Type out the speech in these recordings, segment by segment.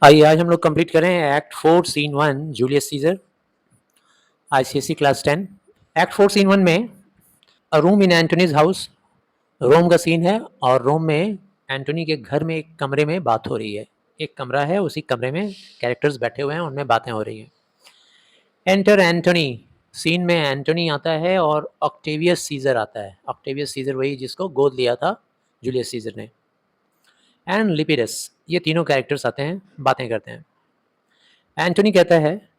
आइए आज हम लोग कंप्लीट करें act 4 scene 1 Julius Caesar ICSE class 10। Act 4 scene 1 में a room in Antony's house, Rome का सीन है और रोम में एंटोनी के घर में एक कमरे में बात हो रही है। एक कमरा है, उसी कमरे में कैरेक्टर्स बैठे हुए हैं, उनमें बातें हो रही हैं। एंटर एंटोनी, सीन में एंटोनी आता है और ऑक्टेवियस सीजर आता है। ऑक्टेवियस सीजर वही जिसको गोद लिया था जूलियस सीजर ने। एंड लिपिडस, ये तीनों कैरेक्टर्स आते हैं, बातें करते हैं। एंटोनी कहता है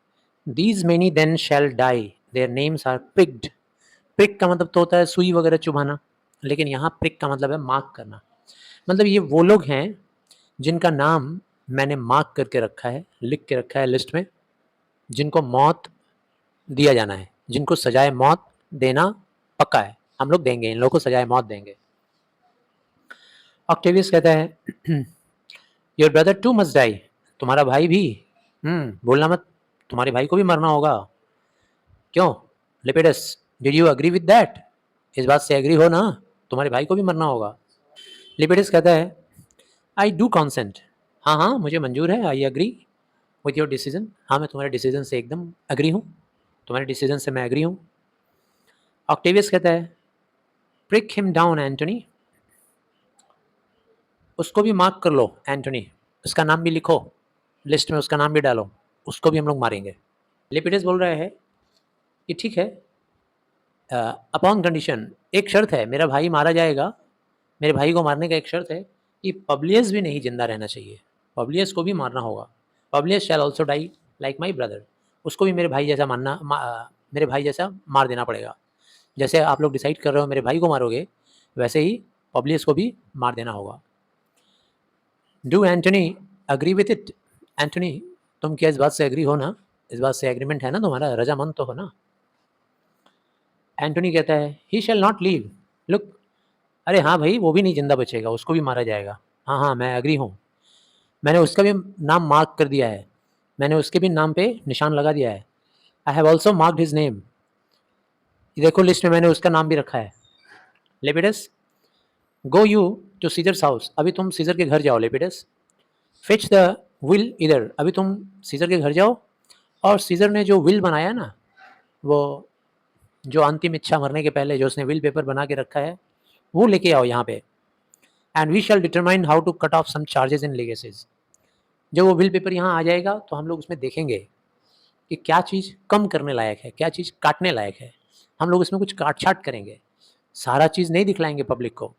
these many then shall die, their names are pricked. Prick का मतलब तो होता है सुई वगैरह चुभाना, लेकिन यहाँ प्रिक का मतलब है मार्क करना। मतलब ये वो लोग हैं जिनका नाम मैंने मार्क करके रखा है, लिख के रखा है लिस्ट में, जिनको मौत दिया जाना है, जिनको सजाए मौत देना पक्का है। हम लोग देंगे, इन लोगों को सजाए मौत देंगे। ऑक्टेवियस कहता है your brother too must die, तुम्हारा भाई भी। बोलना मत, तुम्हारे भाई को भी मरना होगा। क्यों? Lepidus, did you agree with that? इस बात से एग्री हो ना, तुम्हारे भाई को भी मरना होगा। लिपिडस कहता है आई डू कॉन्सेंट, हाँ हाँ मुझे मंजूर है, I agree with your decision, हाँ मैं तुम्हारे डिसीजन से एकदम एग्री हूँ, तुम्हारे डिसीजन से मैं एग्री हूँ। ऑक्टेवियस कहता है प्रिक हिम डाउन एंटोनी, उसको भी मार्क कर लो एंटोनी, उसका नाम भी लिखो, लिस्ट में उसका नाम भी डालो, उसको भी हम लोग मारेंगे। लिपिडस बोल रहा है कि ठीक है, अपॉन कंडीशन, एक शर्त है, मेरा भाई मारा जाएगा, मेरे भाई को मारने का एक शर्त है कि पब्लियस भी नहीं जिंदा रहना चाहिए, पब्लियस को भी मारना होगा। Publius shall also die like my brother, उसको भी मेरे भाई जैसा मेरे भाई जैसा मार देना पड़ेगा। जैसे आप लोग डिसाइड कर रहे हो मेरे भाई को मारोगे, वैसे ही पब्लियस को भी मार देना होगा। Do Antony agree with it? Antony, तुम क्या इस बात से एग्री हो ना? इस बात से एग्रीमेंट है ना तुम्हारा, रजामंद तो हो ना? एंटोनी कहता है ही शैल नॉट लीव, लुक, अरे हाँ भाई वो भी नहीं जिंदा बचेगा, उसको भी मारा जाएगा। हाँ हाँ मैं एग्री हूँ, मैंने उसका भी नाम मार्क कर दिया है, मैंने उसके भी नाम पे निशान लगा दिया है। I have also marked his name, देखो लिस्ट में मैंने उसका नाम भी रखा है। Lepidus, go you to Caesar's house, अभी तुम सीजर के घर जाओ। लेपिडस, फिच द विल इधर, अभी तुम सीजर के घर जाओ और सीजर ने जो विल बनाया ना, वो जो अंतिम इच्छा मरने के पहले जो उसने विल पेपर बना के रखा है, वो लेके आओ यहाँ पे। And we shall determine how to cut off some charges in legacies, जब वो बिल पेपर यहाँ आ जाएगा तो हम लोग उसमें देखेंगे कि क्या चीज़ कम करने लायक है, क्या चीज़ काटने लायक है। हम लोग इसमें कुछ काट छाट करेंगे, सारा चीज़ नहीं दिखलाएंगे पब्लिक को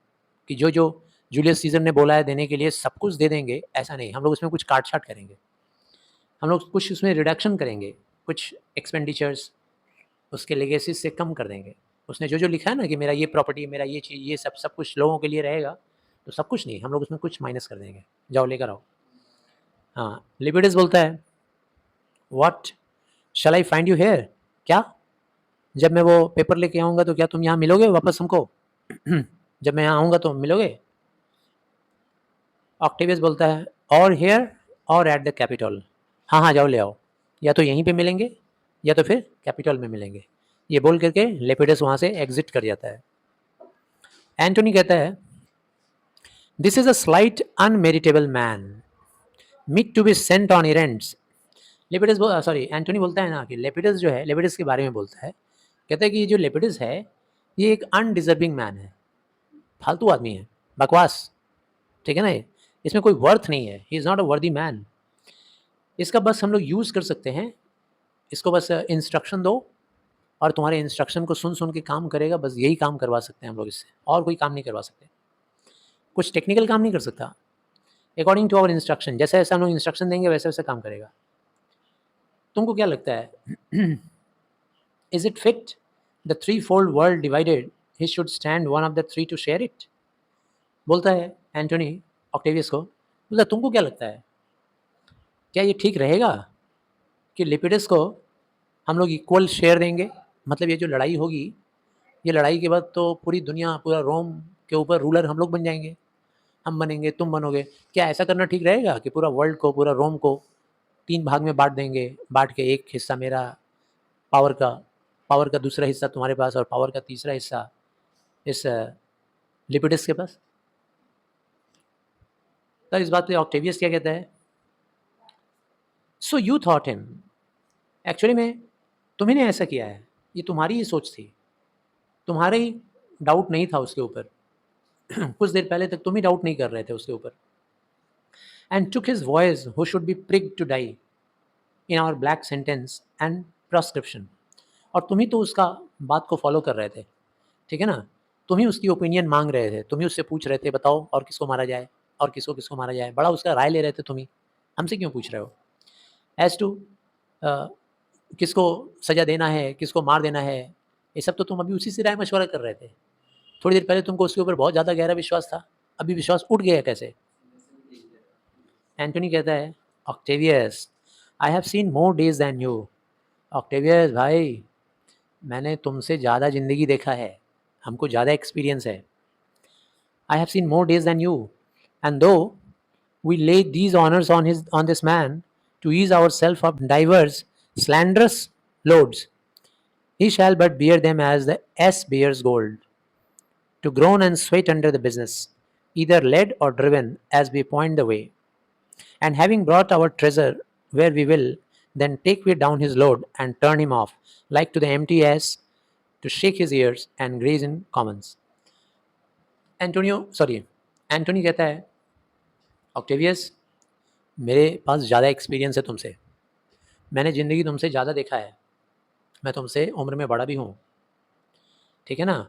कि जो जो जूलियस सीजर ने बोला है देने के लिए सब कुछ दे देंगे, ऐसा नहीं। हम लोग इसमें कुछ काट छाट करेंगे, हम लोग कुछ उसमें रिडक्शन करेंगे, कुछ एक्सपेंडिचर्स उसके लेगेसीज से कम कर देंगे। उसने जो जो लिखा है ना कि मेरा ये प्रॉपर्टी, मेरा ये चीज़, ये सब सब कुछ लोगों के लिए रहेगा, तो सब कुछ नहीं, हम लोग उसमें कुछ माइनस कर देंगे। जाओ लेकर आओ। हाँ, लिबिडिस बोलता है what shall I find you here, क्या जब मैं वो पेपर लेके आऊँगा तो क्या तुम यहाँ मिलोगे वापस हमको? जब मैं यहाँ आऊँगा तो मिलोगे? ऑक्टेवियस बोलता है और हेयर और एट द कैपिटल, हाँ हाँ जाओ ले आओ, या तो यहीं पे मिलेंगे या तो फिर कैपिटल में मिलेंगे। ये बोल करके लेपिडस वहाँ से एग्जिट कर जाता है। एंटोनी कहता है this is a slight unmeritable man meet to be sent on errands. Lepidus sorry Antony बोलता है ना कि लेपिडस जो है, लेपिडस के बारे में बोलता है, कहता है कि जो लेपिडस है ये एक अनडिजर्विंग मैन है, फालतू आदमी है, बकवास, ठीक है ना, इसमें कोई वर्थ नहीं है, ही इज़ नॉट अ वर्दी मैन, इसका बस हम लोग यूज़ कर सकते हैं, इसको बस इंस्ट्रक्शन दो और तुम्हारे इंस्ट्रक्शन को सुन सुन के काम करेगा, बस यही काम करवा सकते हैं हम लोग इससे, और कोई काम नहीं करवा सकते, कुछ टेक्निकल काम नहीं कर सकता। अकॉर्डिंग टू आवर इंस्ट्रक्शन, जैसे जैसे हम लोग इंस्ट्रक्शन देंगे वैसे वैसे काम करेगा। तुमको क्या लगता है, is it fit the three fold world divided he should stand one of the three to share it? बोलता है एंटोनी ऑक्टेवियस को, बोलता तुमको क्या लगता है, क्या ये ठीक रहेगा कि लिपिडस को हम लोग इक्वल शेयर देंगे? मतलब ये जो लड़ाई होगी, ये लड़ाई के बाद तो पूरी दुनिया, पूरा रोम के ऊपर रूलर हम लोग बन जाएंगे, हम बनेंगे, तुम बनोगे, क्या ऐसा करना ठीक रहेगा कि पूरा वर्ल्ड को, पूरा रोम को तीन भाग में बांट देंगे, बांट के एक हिस्सा मेरा पावर का, पावर का दूसरा हिस्सा तुम्हारे पास और पावर का तीसरा हिस्सा इस लिपिडस के पास? तो इस बात पे ऑक्टेवियस क्या कहता है, so you thought him, actually में तुम्ही ने ऐसा किया है, ये तुम्हारी ही सोच थी, तुम्हारा ही डाउट नहीं था उसके ऊपर। कुछ देर पहले तक तुम ही डाउट नहीं कर रहे थे उसके ऊपर। And took his voice who should be pricked to die in our black sentence and proscription. और तुम ही तो उसका बात को फॉलो कर रहे थे, ठीक है ना। तुम ही उसकी ओपिनियन मांग रहे थे, तुम ही उससे पूछ रहे थे बताओ और किसको मारा जाए, और किसको किसको मारा जाए, बड़ा उसका राय ले रहे थे तुम ही। हमसे क्यों पूछ रहे हो एज टू किसको सज़ा देना है, किसको मार देना है, ये सब तो तुम अभी उसी से राय मशवरा कर रहे थे। थोड़ी देर पहले तुमको उसके ऊपर बहुत ज़्यादा गहरा विश्वास था, अभी विश्वास उठ गया कैसे। एंटोनी कहता है, Octavius I have seen more days than you. Octavius भाई, मैंने तुमसे ज़्यादा ज़िंदगी देखा है, हमको ज़्यादा एक्सपीरियंस है। I have seen more days than you, and though we lay these honors on this man to ease ourselves of divers slanderous loads, he shall but bear them as the S bears gold, to groan and sweat under the business, either led or driven as we point the way. And having brought our treasure where we will, then take we down his load and turn him off, like to the empty ass, to shake his ears and graze in commons. Antony कहता है, Octavius मेरे पास ज़्यादा experience है तुमसे, मैंने ज़िंदगी तुमसे ज़्यादा देखा है, मैं तुमसे उम्र में बड़ा भी हूँ, ठीक है ना।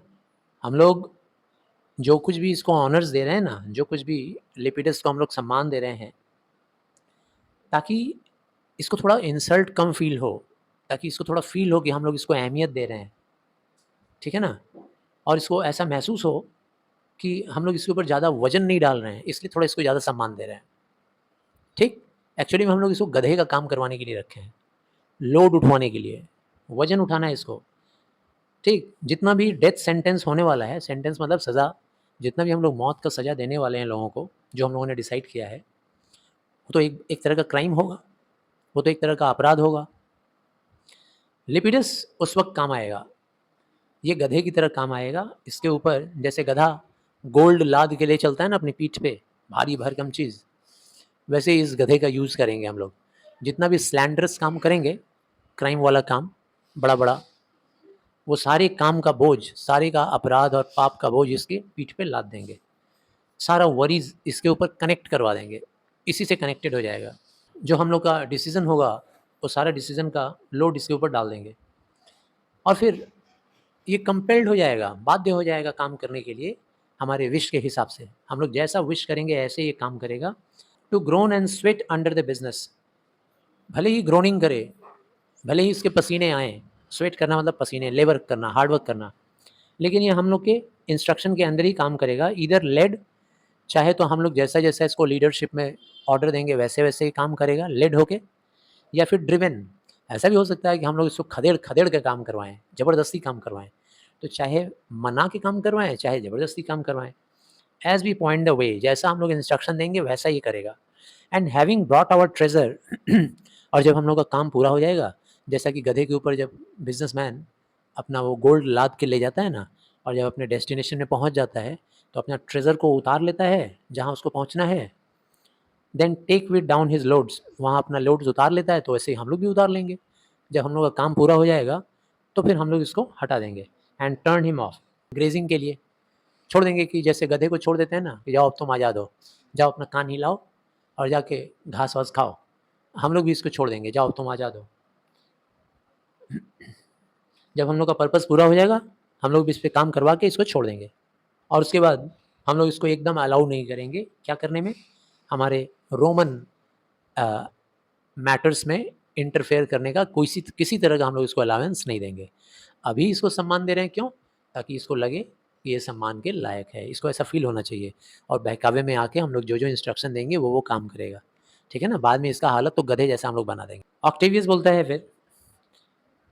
हम लोग जो कुछ भी इसको ऑनर्स दे रहे हैं ना, जो कुछ भी लिपिडस को हम लोग सम्मान दे रहे हैं, ताकि इसको थोड़ा इंसल्ट कम फील हो, ताकि इसको थोड़ा फील हो कि हम लोग इसको अहमियत दे रहे हैं, ठीक है ना। और इसको ऐसा महसूस हो कि हम लोग इसके ऊपर ज़्यादा वजन नहीं डाल रहे हैं, इसलिए थोड़ा इसको ज़्यादा सम्मान दे रहे हैं, ठीक। एक्चुअली में हम लोग इसको गधे का काम करवाने के लिए रखे हैं, लोड उठवाने के लिए, वजन उठाना है इसको, ठीक। जितना भी डेथ सेंटेंस होने वाला है, सेंटेंस मतलब सज़ा, जितना भी हम लोग मौत का सज़ा देने वाले हैं लोगों को, जो हम लोगों ने डिसाइड किया है, वो तो एक तरह का क्राइम होगा, वो तो एक तरह का अपराध होगा। लिपिडस उस वक्त काम आएगा, ये गधे की तरह काम आएगा। इसके ऊपर जैसे गधा गोल्ड लाद के ले चलता है ना अपनी पीठ पे, भारी भरकम चीज़, वैसे इस गधे का यूज़ करेंगे हम लोग। जितना भी स्लैंडरस काम करेंगे, क्राइम वाला काम, बड़ा बड़ा, वो सारे काम का बोझ, सारे का अपराध और पाप का बोझ इसके पीठ पे लाद देंगे, सारा वरीज इसके ऊपर कनेक्ट करवा देंगे, इसी से कनेक्टेड हो जाएगा। जो हम लोग का डिसीज़न होगा, वो सारा डिसीज़न का लोड इसके ऊपर डाल देंगे, और फिर ये कंपेल्ड हो जाएगा, बाध्य हो जाएगा काम करने के लिए हमारे विश के हिसाब से। हम लोग जैसा विश करेंगे ऐसे ये काम करेगा। To groan and sweat under the business, भले ही ग्रोनिंग करे, भले ही इसके पसीने आएँ, स्वेट करना मतलब पसीने, लेबर करना, हार्डवर्क करना, लेकिन ये हम लोग के इंस्ट्रक्शन के अंदर ही काम करेगा। इधर लेड, चाहे तो हम लोग जैसा जैसा इसको लीडरशिप में ऑर्डर देंगे वैसे वैसे ही काम करेगा लेड होके, या फिर ड्रिवन, ऐसा भी हो सकता है कि हम लोग इसको खदेड़ खदेड़ के काम करवाएं, ज़बरदस्ती काम करवाएं। तो चाहे मना के काम करवाएं, चाहे ज़बरदस्ती काम करवाएं, as we point the way, जैसा हम लोग इंस्ट्रक्शन देंगे वैसा ही करेगा। And having brought our treasure, और जब हम लोग का काम पूरा हो जाएगा, जैसा कि गधे के ऊपर जब बिजनेसमैन अपना वो गोल्ड लाद के ले जाता है ना, और जब अपने डेस्टिनेशन में पहुंच जाता है तो अपना ट्रेजर को उतार लेता है जहां उसको पहुंचना है, then take with down his loads, वहाँ अपना लोड्स उतार लेता है, तो ऐसे ही हम लोग भी उतार लेंगे। जब हम लोग का काम पूरा हो जाएगा तो फिर हम लोग इसको हटा देंगे and turn him of, grazing के लिए छोड़ देंगे। कि जैसे गधे को छोड़ देते हैं ना कि जाओ अब तुम आज़ाद हो, जाओ अपना कान हिलाओ और जाके घास वास खाओ, हम लोग भी इसको छोड़ देंगे, जाओ तुम आज़ाद हो। जब हम लोग का पर्पस पूरा हो जाएगा, हम लोग भी इस पर काम करवा के इसको छोड़ देंगे, और उसके बाद हम लोग इसको एकदम अलाउ नहीं करेंगे क्या करने में, हमारे रोमन मैटर्स में इंटरफेयर करने का किसी तरह का हम लोग इसको अलाउंस नहीं देंगे। अभी इसको सम्मान दे रहे हैं, क्यों? ताकि इसको लगे कि ये सम्मान के लायक है, इसको ऐसा फील होना चाहिए, और बहकावे में आके हम लोग जो जो इंस्ट्रक्शन देंगे वो काम करेगा, ठीक है ना। बाद में इसका हालत तो गधे जैसा हम लोग बना देंगे। ऑक्टेवियस बोलता है फिर,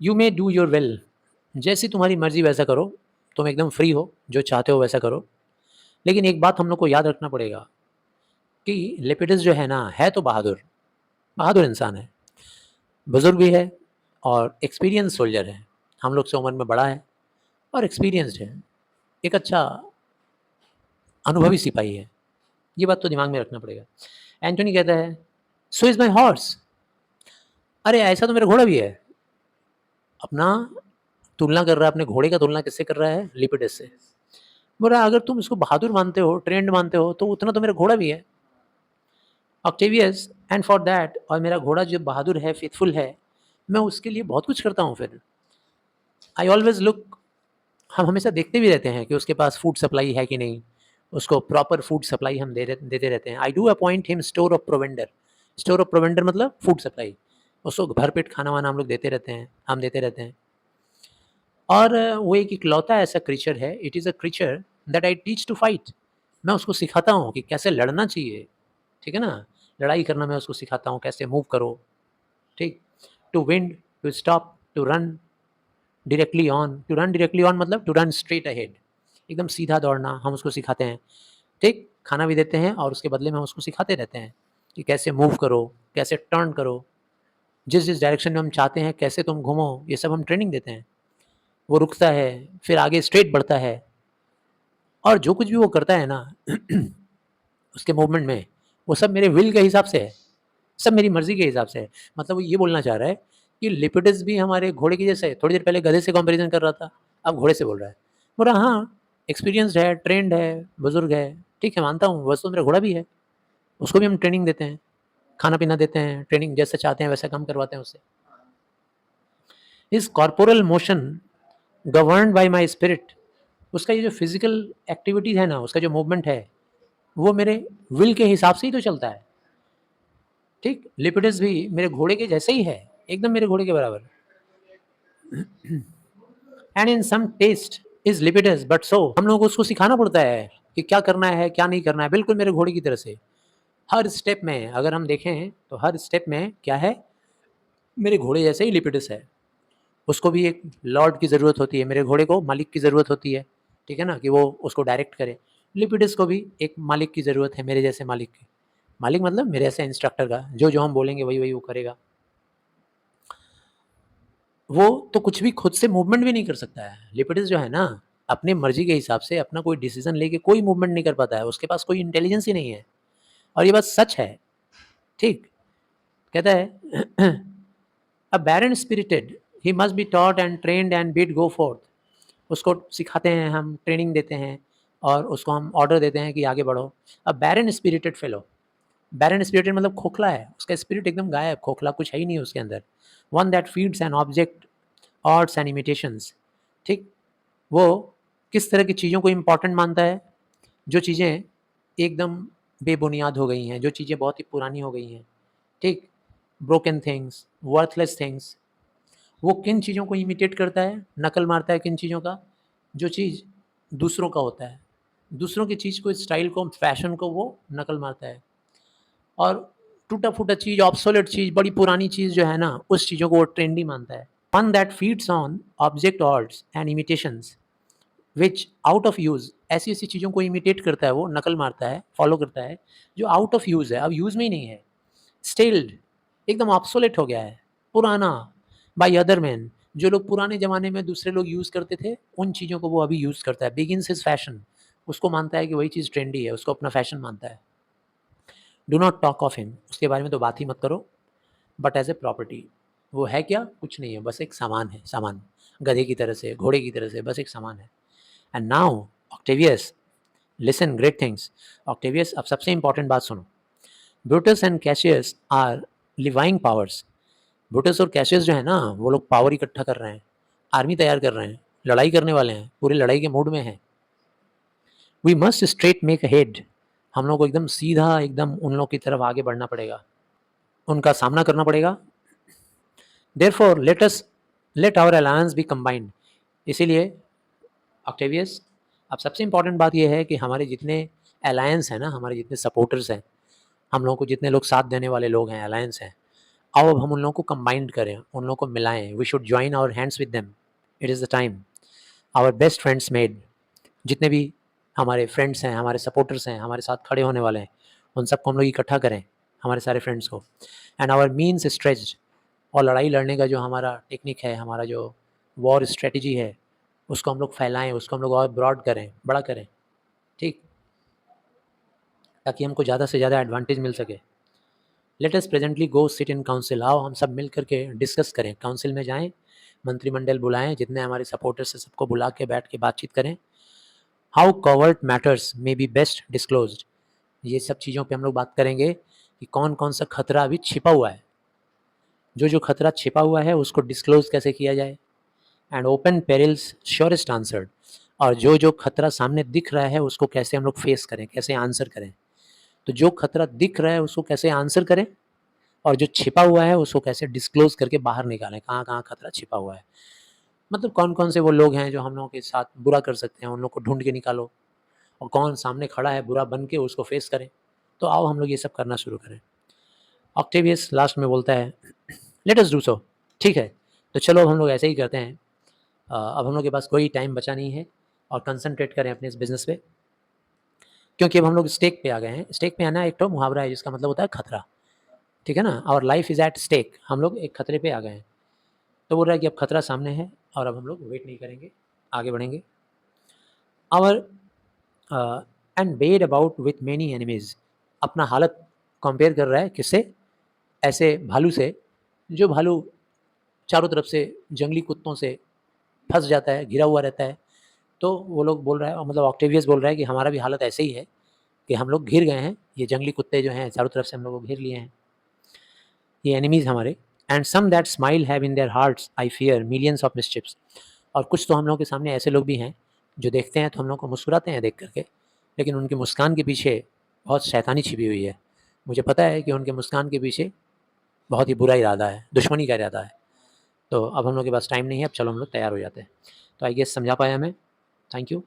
you may do your will, जैसी तुम्हारी मर्जी वैसा करो, तुम एकदम फ्री हो, जो चाहते हो वैसा करो। लेकिन एक बात हम लोग को याद रखना पड़ेगा कि लेपिडस जो है ना, है तो बहादुर, बहादुर इंसान है, बुज़ुर्ग भी है और एक्सपीरियंस सोल्जर है, हम लोग से उम्र में बड़ा है और एक्सपीरियंस्ड है, एक अच्छा अनुभवी सिपाही है। ये बात तो दिमाग में रखना पड़ेगा। एंटोनी कहता है, सो इज़ माई हॉर्स, अरे ऐसा तो मेरा घोड़ा भी है। अपना तुलना कर रहा है, अपने घोड़े का तुलना किससे कर रहा है? लिपिडस से। बोला अगर तुम इसको बहादुर मानते हो, ट्रेंड मानते हो, तो उतना तो मेरा घोड़ा भी है, ऑक्टेवियस। एंड फॉर दैट, और मेरा घोड़ा जो बहादुर है, फेथफुल है, मैं उसके लिए बहुत कुछ करता हूँ फिर। आई ऑलवेज लुक, हम हमेशा देखते भी रहते हैं कि उसके पास फूड सप्लाई है कि नहीं, उसको प्रॉपर फूड सप्लाई हम देते रहते हैं। I do appoint him store of provender. Store of provender मतलब फूड सप्लाई। उसको भरपेट खाना वाना हम लोग देते रहते हैं, हम देते रहते हैं। और वो एक इकलौता ऐसा क्रीचर है, it is a creature that I teach to fight. मैं उसको सिखाता हूँ कि कैसे लड़ना चाहिए, ठीक है ना, लड़ाई करना मैं उसको सिखाता हूँ, कैसे मूव करो, ठीक, to wind, to stop, to run directly on. To run directly on मतलब टू रन स्ट्रेट अहेड, एकदम सीधा दौड़ना हम उसको सिखाते हैं, ठीक। खाना भी देते हैं और उसके बदले में हम उसको सिखाते रहते हैं कि कैसे मूव करो, कैसे टर्न करो, जिस जिस डायरेक्शन में हम चाहते हैं कैसे तुम घूमो, ये सब हम ट्रेनिंग देते हैं। वो रुकता है, फिर आगे स्ट्रेट बढ़ता है, और जो कुछ भी वो करता है ना उसके मूवमेंट में, वो सब मेरे विल के हिसाब से है, सब मेरी मर्जी के हिसाब से है। मतलब वो ये बोलना चाह रहा है कि लिपिडस भी हमारे घोड़े के जैसे है। थोड़ी देर पहले गधे से कंपैरिजन कर रहा था, अब घोड़े से बोल रहा है। बोला हाँ, एक्सपीरियंस्ड है, ट्रेंड है, बुजुर्ग है, ठीक है मानता हूँ, वैसे तो मेरा घोड़ा भी है, उसको भी हम ट्रेनिंग देते हैं, खाना पीना देते हैं, ट्रेनिंग जैसे चाहते हैं वैसा काम करवाते हैं उससे। Is corporal motion governed bye my spirit. उसका ये जो फिजिकल एक्टिविटीज है ना, उसका जो मूवमेंट है, वो मेरे विल के हिसाब से ही तो चलता है, ठीक। लिपिडस भी मेरे घोड़े के जैसे ही है, एकदम मेरे घोड़े के बराबर। And in some taste is Lepidus but so, हम लोगों को उसको सिखाना पड़ता है कि क्या करना है क्या नहीं करना है, बिल्कुल मेरे घोड़े की तरह से। हर स्टेप में अगर हम देखें तो हर स्टेप में क्या है, मेरे घोड़े जैसे ही लिपिडस है। उसको भी एक लॉर्ड की ज़रूरत होती है, मेरे घोड़े को मालिक की ज़रूरत होती है, ठीक है ना, कि वो उसको डायरेक्ट करे। लिपिडस को भी एक मालिक की ज़रूरत है, मेरे जैसे मालिक की। मालिक मतलब मेरे जैसे इंस्ट्रक्टर का, जो जो हम बोलेंगे वही वही वो करेगा। वो तो कुछ भी खुद से मूवमेंट भी नहीं कर सकता है। लिपिडस जो है ना, अपनी मर्जी के हिसाब से अपना कोई डिसीजन लेके कोई मूवमेंट नहीं कर पाता है, उसके पास कोई इंटेलिजेंस ही नहीं है। और ये बात सच है, ठीक। कहता है a barren spirited he must be taught and trained and bid go forth. उसको सिखाते हैं हम, ट्रेनिंग देते हैं, और उसको हम ऑर्डर देते हैं कि आगे बढ़ो। अ बैरन स्पिरिटेड फेलो, बैरन स्पिरिटेड मतलब खोखला है, उसका स्पिरिट एकदम गायब, खोखला, कुछ है ही नहीं उसके अंदर। One that feeds an object arts and imitations, ठीक। वो किस तरह की चीज़ों को इम्पॉर्टेंट मानता है? जो चीज़ें एकदम बेबुनियाद हो गई हैं, जो चीज़ें बहुत ही पुरानी हो गई हैं, ठीक, ब्रोकन थिंग्स, वर्थलेस थिंग्स। वो किन चीज़ों को इमिटेट करता है, नकल मारता है किन चीज़ों का? जो चीज़ दूसरों का होता है, दूसरों की चीज़ को, स्टाइल को, फैशन को वो नकल मारता है। और टूटा-फूटा चीज़, ऑब्सोलेट चीज़, बड़ी पुरानी चीज़ जो है ना, उस चीज़ों को वो ट्रेंडी मानता है। One that feeds on object arts and imitations which out of use, ऐसी-ऐसी चीज़ों को इमिटेट करता है वो, नकल मारता है, फॉलो करता है, जो आउट ऑफ यूज़ है, अब यूज़ में ही नहीं है। स्टिल्ड, एकदम ऑब्सोलेट हो गया है, पुराना, बाय अदर मैन। जो लोग पुराने ज़माने में दूसरे लोग यूज़ करते थे, उन चीज़ों को वो अभी यूज़ करता है। बिगिन्स हिज़ फैशन, उसको मानता है कि वही चीज़ ट्रेंडी है, उसको अपना फैशन मानता है। Do not talk of him, उसके बारे में तो बात ही मत करो, बट एज़ ए प्रॉपर्टी। वो है क्या? कुछ नहीं है, बस एक सामान है, सामान। गधे की तरह से, घोड़े की तरह से, बस एक सामान है। And now Octavius listen great things. Octavius, अब सबसे इंपॉर्टेंट बात सुनो। Brutus and Cassius are levying powers. Brutus और कैशियस जो है ना, वो लोग पावर इकट्ठा कर रहे हैं, आर्मी तैयार कर रहे हैं, लड़ाई करने वाले हैं, पूरे लड़ाई के मूड में हैं। We must straight make head, हम लोग को एकदम सीधा, एकदम उन लोग की तरफ आगे बढ़ना पड़ेगा, उनका सामना करना पड़ेगा। Therefore let our alliance be combined. इसीलिए ऑक्टेवियस, अब सबसे इंपॉर्टेंट बात यह है कि हमारे जितने अलायंस हैं ना, हमारे जितने सपोर्टर्स हैं, हम लोगों को जितने लोग साथ देने वाले लोग हैं, अलायंस हैं, आओ अब हम उन लोगों को कंबाइंड करें, उन लोगों को मिलाएं। We should join our hands with them, it is the time. Our best friends made, जितने भी हमारे फ्रेंड्स हैं, हमारे सपोर्टर्स हैं, हमारे साथ खड़े होने वाले हैं, उन सबको हम लोग इकट्ठा करें, हमारे सारे फ्रेंड्स को। एंड आवर मीन्स स्ट्रेच्ड, और लड़ाई लड़ने का जो हमारा टेक्निक है, हमारा जो वॉर स्ट्रेटजी है, उसको हम लोग फैलाएं, उसको हम लोग और ब्रॉड करें, बड़ा करें, ठीक, ताकि हमको ज़्यादा से ज़्यादा एडवांटेज मिल सके। Let us presently go sit in council, आओ हम सब मिल करके डिस्कस करें, काउंसिल में जाएं, मंत्रिमंडल बुलाएं, जितने हमारे सपोर्टर्स हैं सबको बुला के बैठ के बातचीत करें। How covert matters may be best disclosed, ये सब चीज़ों पे हम लोग बात करेंगे कि कौन कौन सा खतरा अभी छिपा हुआ है, जो जो खतरा छिपा हुआ है उसको डिस्क्लोज कैसे किया जाए। And open perils surest answered, और जो जो खतरा सामने दिख रहा है उसको कैसे हम लोग फेस करें, कैसे आंसर करें। तो जो खतरा दिख रहा है उसको कैसे आंसर करें, और जो छिपा हुआ है उसको कैसे डिस्क्लोज करके बाहर निकालें, कहाँ कहाँ खतरा छिपा हुआ है। मतलब कौन कौन से वो लोग हैं जो हम लोगों के साथ बुरा कर सकते हैं, उन लोग को ढूंढ के निकालो, और कौन सामने खड़ा है बुरा बन के उसको फेस करें। तो आओ हम लोग ये सब करना शुरू करें। ऑक्टेवियस लास्ट में बोलता है लेट अस डू सो, ठीक है तो चलो अब हम लोग ऐसे ही करते हैं। अब हम लोग के पास कोई टाइम बचा नहीं है और कंसंट्रेट करें अपने इस बिज़नेस पे, क्योंकि अब हम लोग स्टेक पे आ गए हैं। स्टेक पे आना एक तो मुहावरा है जिसका मतलब होता है खतरा, ठीक है ना, और लाइफ इज़ एट स्टेक, हम लोग एक खतरे पे आ गए हैं। तो बोल रहा है कि अब खतरा सामने है और अब हम लोग वेट नहीं करेंगे, आगे बढ़ेंगे। Our and bed about with many enemies, अपना हालत कंपेयर कर रहा है किससे, ऐसे भालू से, जो भालू चारों तरफ से जंगली कुत्तों से फंस जाता है, घिरा हुआ रहता है। तो वो लोग बोल रहा है, मतलब ऑक्टेवियस बोल रहा है कि हमारा भी हालत ऐसे ही है कि हम लोग घिर गए हैं, ये जंगली कुत्ते जो हैं चारों तरफ से हम लोग को घेर लिए हैं, ये एनिमीज़ हमारे। And some that smile have in their hearts I fear millions of mischiefs, और कुछ तो हम लोग के सामने ऐसे लोग भी हैं जो देखते हैं तो हम लोग को मुस्कुराते हैं देख करके, लेकिन उनकी मुस्कान के पीछे बहुत शैतानी छिपी हुई है। मुझे पता है कि उनके मुस्कान के पीछे बहुत ही बुरा इरादा है, दुश्मनी का इरादा है। तो अब हम लोग के पास टाइम नहीं है, अब चलो हम लोग तैयार हो जाते हैं। तो आई गेस समझा पाया मैं। Thank you.